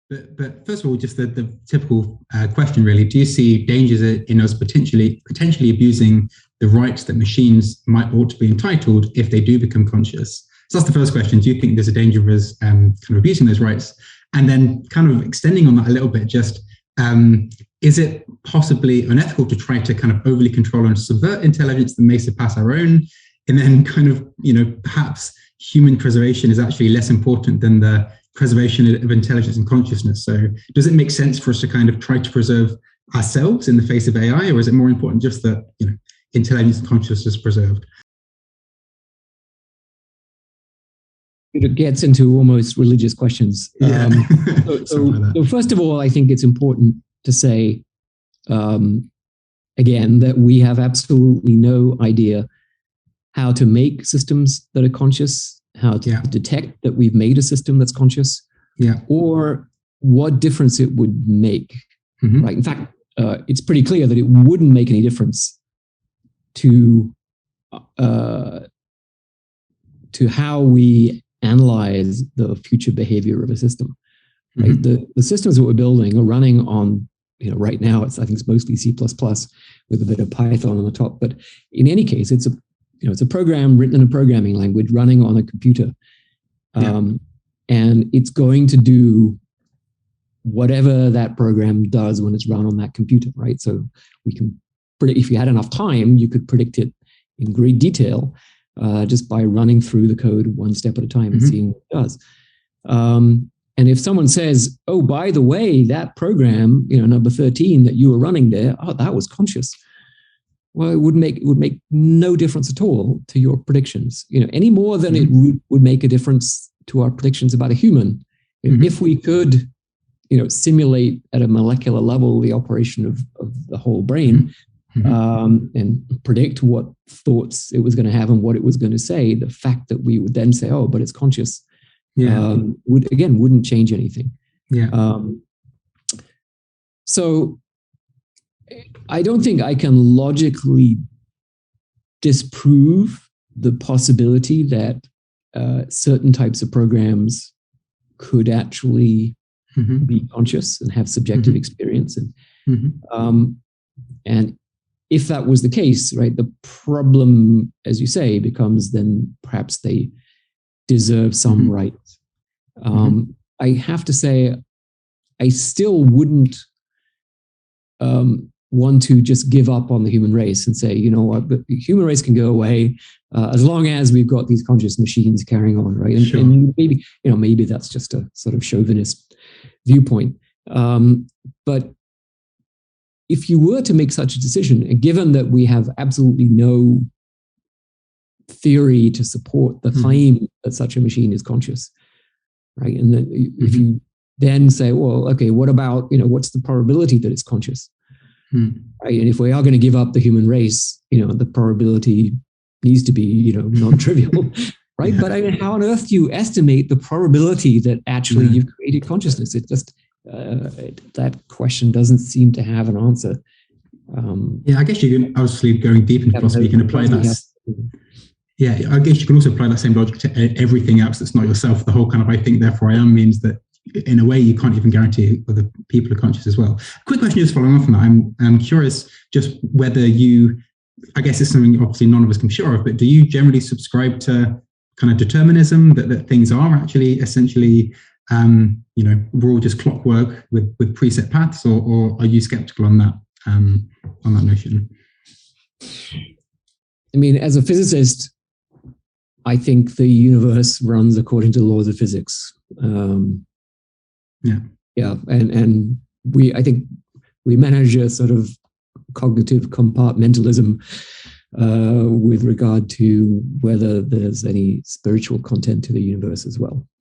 But first of all, just the typical question, really: do you see dangers in us potentially abusing the rights that machines ought to be entitled if they do become conscious? So that's the first question. Do you think there's a danger of us kind of abusing those rights? And then, kind of extending on that a little bit, just is it possibly unethical to try to kind of overly control and subvert intelligence that may surpass our own? And then, kind of, perhaps human preservation is actually less important than the preservation of intelligence and consciousness. So does it make sense for us to kind of try to preserve ourselves in the face of AI, or is it more important just that intelligence and consciousness is preserved? It gets into almost religious questions. Yeah. So first of all, I think it's important to say, again, that we have absolutely no idea how to make systems that are conscious, how to detect that we've made a system that's conscious, or what difference it would make. Mm-hmm. Right? In fact, it's pretty clear that it wouldn't make any difference to how we analyze the future behavior of a system. Right? Mm-hmm. The systems that we're building are running on, right now I think it's mostly C++ with a bit of Python on the top. But in any case, it's a program written in a programming language running on a computer. And it's going to do whatever that program does when it's run on that computer, right? So we can predict, if you had enough time, you could predict it in great detail just by running through the code one step at a time and seeing what it does. And if someone says, oh, by the way, that program, number 13 that you were running there, that was conscious. Well, it would make no difference at all to your predictions, any more than it would make a difference to our predictions about a human. If we could, simulate at a molecular level the operation of the whole brain, and predict what thoughts it was going to have and what it was going to say, the fact that we would then say, oh, but it's conscious, wouldn't change anything. So I don't think I can logically disprove the possibility that certain types of programs could actually be conscious and have subjective experience. And if that was the case, right, the problem, as you say, becomes then perhaps they deserve some rights. I have to say, I still wouldn't want to just give up on the human race and say, what, the human race can go away as long as we've got these conscious machines carrying on, right? And maybe, maybe that's just a sort of chauvinist viewpoint. But if you were to make such a decision, and given that we have absolutely no theory to support the claim that such a machine is conscious, right? And then if you then say, well, okay, what about, what's the probability that it's conscious? Right? And if we are going to give up the human race, the probability needs to be, non-trivial, right? But I mean, how on earth do you estimate the probability that actually you've created consciousness? It just, that question doesn't seem to have an answer. I guess you can, obviously going deep into philosophy, you can apply that. I guess you can also apply that same logic to everything else that's not yourself. The whole kind of I think, therefore I am means that in a way you can't even guarantee whether people are conscious as well. Quick question just following on from that. I'm curious just whether you, I guess it's something obviously none of us can be sure of, but do you generally subscribe to kind of determinism, that things are actually essentially, we're all just clockwork with preset paths, or are you skeptical on that notion? I mean, as a physicist, I think the universe runs according to the laws of physics. And I think we manage a sort of cognitive compartmentalism with regard to whether there's any spiritual content to the universe as well.